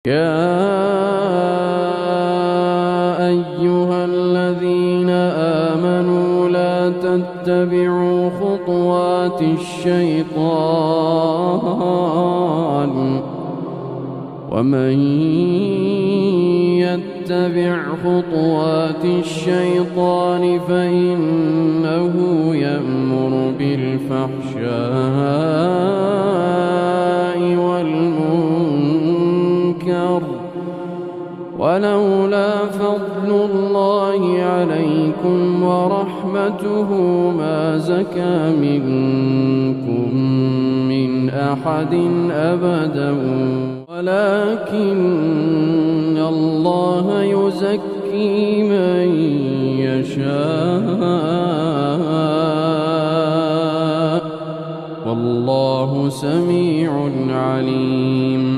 يا أيها الذين آمنوا لا تتبعوا خطوات الشيطان ومن يتبع خطوات الشيطان فإنه يأمر بالفحشاء والمنكر ولولا فضل الله عليكم ورحمته ما زكى منكم من أحد أبدا ولكن الله يزكي من يشاء والله سميع عليم.